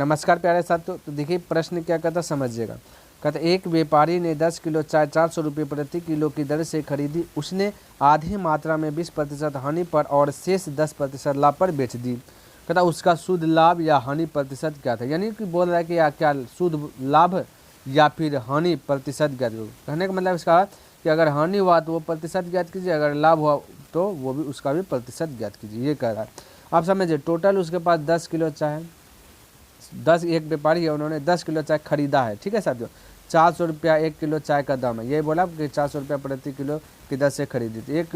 नमस्कार प्यारे साथियों। तो देखिए प्रश्न क्या कहता समझिएगा। कहता एक व्यापारी ने 10 किलो चाय 400 रुपये प्रति किलो की दर से खरीदी। उसने आधी मात्रा में 20% हानि पर और शेष 10% लाभ पर बेच दी। कहता उसका शुद्ध लाभ या हानि प्रतिशत क्या था। यानी कि बोल रहा है कि या क्या शुद्ध लाभ या फिर हानि प्रतिशत ज्ञात करो। कहने का मतलब इसका कि अगर हानि हुआ तो वो प्रतिशत ज्ञात कीजिए, अगर लाभ हुआ तो वो भी उसका भी प्रतिशत ज्ञात कीजिए, ये कह रहा है। आप समझिए टोटल उसके पास 10 किलो चाय है। 10 एक व्यापारी है, उन्होंने 10 किलो चाय खरीदा है। ठीक है साथियों, 400 रुपया 1 किलो चाय का दाम है। ये बोला कि 400 रुपया प्रति किलो की दर से खरीदी थी। 1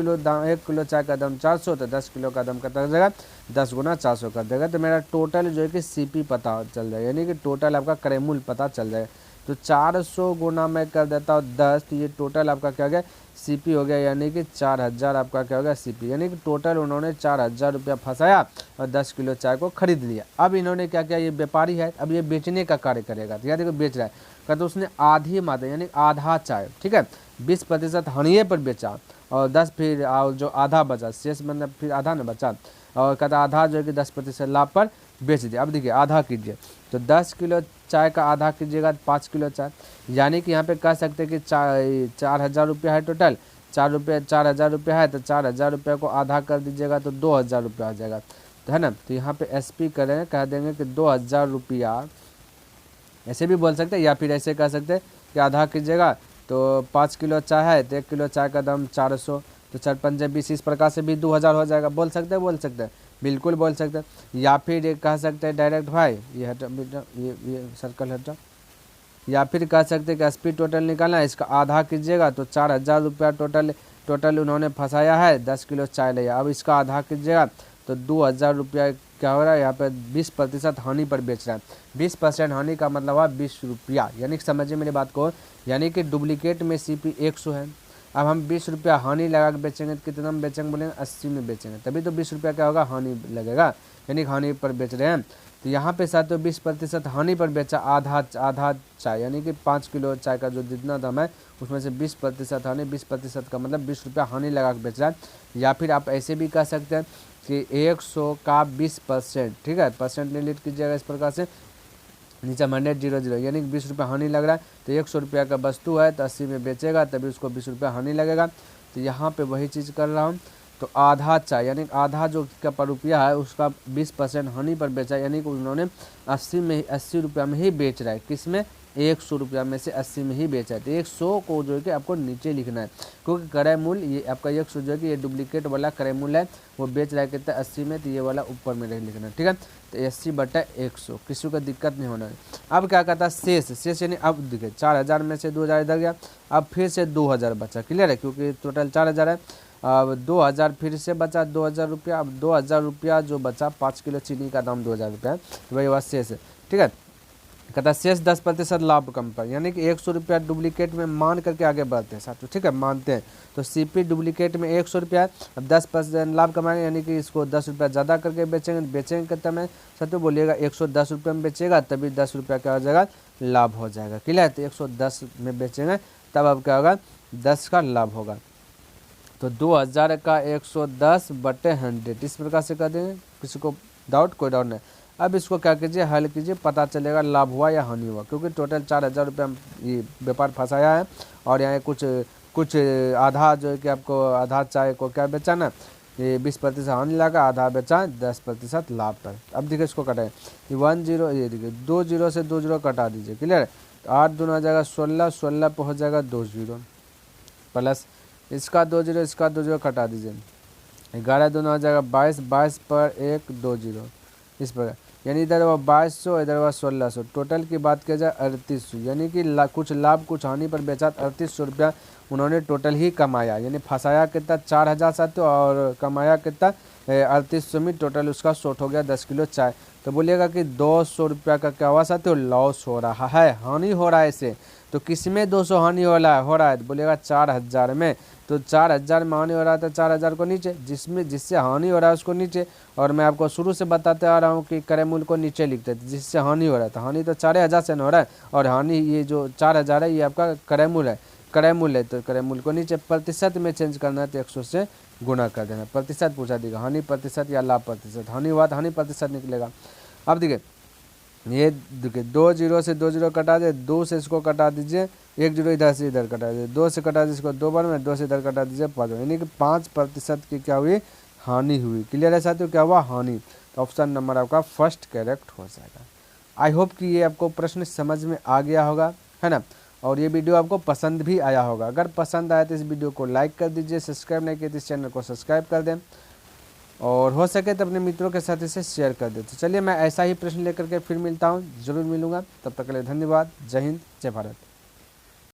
किलो चाय का दाम 400, तो 10 किलो का दाम कितना हो जाएगा, 10 गुना 400 कर देगा। तो मेरा टोटल जो है कि सीपी पता चल जाएगा, यानी कि टोटल आपका क्रय मूल्य पता चल जाएगा। तो 400 गुना मैं कर देता हूँ 10, तो ये टोटल आपका क्या हो गया, सीपी हो गया, यानी कि 4000 आपका क्या हो गया, सीपी। यानी कि टोटल उन्होंने 4000 रुपया फंसाया और 10 किलो चाय को खरीद लिया। अब इन्होंने क्या किया, ये व्यापारी है, अब ये बेचने का कार्य करेगा। तो यहाँ देखो बेच रहा है, कहते उसने आधी मात्रा यानी आधा चाय, ठीक है, 20% हनिये पर बेचा और 10 फिर जो आधा बचा शेष, मतलब फिर आधा न बचा, और कहता आधा जो है कि 10% लाभ पर बेच दिया। अब देखिए आधा कीजिए, तो 10 किलो चाय का आधा कीजिएगा 5 किलो चाय, यानी कि यहाँ पे कह सकते हैं कि 4000 रुपया है टोटल। 4000 रुपया है, तो 4000 रुपये को आधा कर दीजिएगा तो 2000 रुपया आ जाएगा, तो है ना। तो यहाँ पे एसपी करें, कह देंगे कि 2000 रुपया, ऐसे भी बोल सकते हैं या फिर ऐसे कह सकते हैं कि आधा कीजिएगा तो 5 किलो चाय है तो 1 किलो चाय का दाम 400, तो 4×5 इस प्रकार से भी 2000 हो जाएगा। बोल सकते हैं, बिल्कुल बोल सकते हैं। या फिर ये कह सकते हैं डायरेक्ट भाई ये हटा बेटा, ये सर्कल हटा। या फिर कह सकते हैं कि एसपी टोटल निकालना है, इसका आधा कीजिएगा तो 4000 रुपया टोटल उन्होंने फंसाया है, 10 किलो चाय लिया। अब इसका आधा कीजिएगा तो 2000 रुपया क्या हो रहा है, यहाँ पे 20% हानि पर बेच रहा है। 20% हानि का मतलब है 20 रुपया, यानी कि समझिए मेरी बात को, यानी कि डुप्लीकेट में सीपी 100 है। अब हम 20 रुपया हानि लगा के बेचेंगे तो कितना में बेचेंगे, बोलेंगे 80 में बेचेंगे, तभी तो 20 रुपया क्या होगा, हानि लगेगा, यानी हानि पर बेच रहे हैं। तो यहाँ पे साथ 20% हानि पर बेचा, आधा चाय, यानी कि 5 किलो चाय का जो जितना दाम है उसमें से 20% हानि, 20% का मतलब 20 रुपया हानि लगा के बेच रहा है। या फिर आप ऐसे भी कह सकते हैं कि 100 का 20%, ठीक है, परसेंट डिलीट कीजिएगा इस प्रकार से, नीचे 100 यानी कि 20 रुपया हानि लग रहा है। तो 100 रुपया का वस्तु है तो 80 में बेचेगा तभी उसको 20 रुपया हानि लगेगा। तो यहाँ पे वही चीज़ कर रहा हूँ। तो आधा चाय यानी आधा जो का रुपया है उसका 20% हानि पर बेचा, यानी कि उन्होंने 80 रुपया में ही बेच रहा है। किस में, 100 रुपया में से 80 में ही बेचा है। तो 100 को जो है कि आपको नीचे लिखना है, क्योंकि क्रय मूल्य ये आपका 100 जो है कि ये डुप्लीकेट वाला क्रय मूल्य है, वो बेच रहा है कितना 80 में, तो ये वाला ऊपर में नहीं लिखना है, ठीक है। तो 80/100, किसी को दिक्कत नहीं होना है। अब क्या कहता है शेष यानी अब देखिए 4000 में से 2000 इधर गया, अब फिर से 2000 बचा, क्लियर है, क्योंकि टोटल 4000 है। अब 2000 फिर से बचा 2000 रुपया। अब 2000 रुपया जो बचा, 5 किलो चीनी का दाम 2000 रुपया है, तो वही बात शेष है, ठीक है। कहता शेष 10% लाभ कम पर, यानी कि 100 रुपया डुप्लीकेट में मान करके आगे बढ़ते हैं साथियों, ठीक है, मानते हैं। तो सीपी डुप्लीकेट में 100 रुपया है, अब 10% लाभ कमाएंगे, यानी कि इसको 10 रुपया ज़्यादा करके बेचेंगे कितना में साथियों, बोलिएगा 110 रुपये में बेचेगा तभी 10 रुपया क्या हो जाएगा, लाभ हो जाएगा, क्लियर है। तो 110 में बेचेंगे तब अब क्या होगा, 10 का लाभ होगा। तो 2000 का 110/100 इस प्रकार से कर देंगे। किसी को डाउट, कोई डाउट नहीं। अब इसको क्या कीजिए, हल कीजिए, पता चलेगा लाभ हुआ या हानि हुआ, क्योंकि टोटल 4000 रुपये ये व्यापार फंसाया है और यहाँ कुछ आधा जो है कि आपको आधा चाय को क्या बेचा ना, ये 20% हानि लगा, आधा बेचा 10% लाभ पर। अब देखिए इसको कटाएं, ये 10, ये देखिए 20 से 20 कटा दीजिए, क्लियर है। तो 8 दूना हो जाएगा 16, 16 पर हो जाएगा 20 प्लस इसका 20, इसका 20 कटा दीजिए, 11 दूना हो जाएगा 22, 22 पर 1 20 इस प्रकार, यानी इधर हुआ 2200, इधर हुआ 1600, टोटल की बात किया जाए 3800, यानी कि कुछ लाभ कुछ हानि पर बेचा 3800 रुपया उन्होंने टोटल ही कमाया, यानी फंसाया कितना 4000 साथियों और कमाया कितना 3800 में, टोटल उसका शॉर्ट हो गया 10 किलो चाय। तो बोलिएगा कि 200 रुपया का क्या हुआ साथियों, लॉस हो रहा है, हानि हो रहा है इसे। तो किस में 200 हानि हो रहा है तो बोलिएगा 4000 में। तो 4000 में हानि हो रहा है तो 4000 को नीचे, जिससे हानि हो रहा है उसको नीचे। और मैं आपको शुरू से बताते आ रहा हूँ कि क्रय मूल्य को नीचे लिखते थे, जिससे हानि हो रहा है, तो हानि तो 4000 से न हो रहा है, और हानि ये जो 4000 है ये आपका क्रय मूल्य है, तो क्रय मूल्य को नीचे प्रतिशत में चेंज करना है, तो 100 से गुणा कर देना। प्रतिशत पूछा देगा, हानि प्रतिशत या लाभ प्रतिशत, हानि हुआ तो हानि प्रतिशत निकलेगा। अब देखिए ये देखिए 2 जीरो से 2 जीरो कटा दे, 2 से इसको कटा दीजिए, 1 जीरो इधर से इधर कटा दीजिए, 2 से कटा दीजिए इसको 2 बार में, 2 से इधर कटा दीजिए 5 बार, यानी कि 5% की क्या हुई, हानि हुई। क्लियर है साथियों, क्या हुआ, हानि। तो ऑप्शन नंबर आपका फर्स्ट करेक्ट हो जाएगा। आई होप कि ये आपको प्रश्न समझ में आ गया होगा, है ना, और ये वीडियो आपको पसंद भी आया होगा। अगर पसंद आया तो इस वीडियो को लाइक कर दीजिए, सब्सक्राइब नहीं किया तो इस चैनल को सब्सक्राइब कर दें, और हो सके तो अपने मित्रों के साथ इसे शेयर कर दे। तो चलिए मैं ऐसा ही प्रश्न लेकर के फिर मिलता हूँ, जरूर मिलूंगा। तब तक के लिए धन्यवाद। जय हिंद, जय भारत।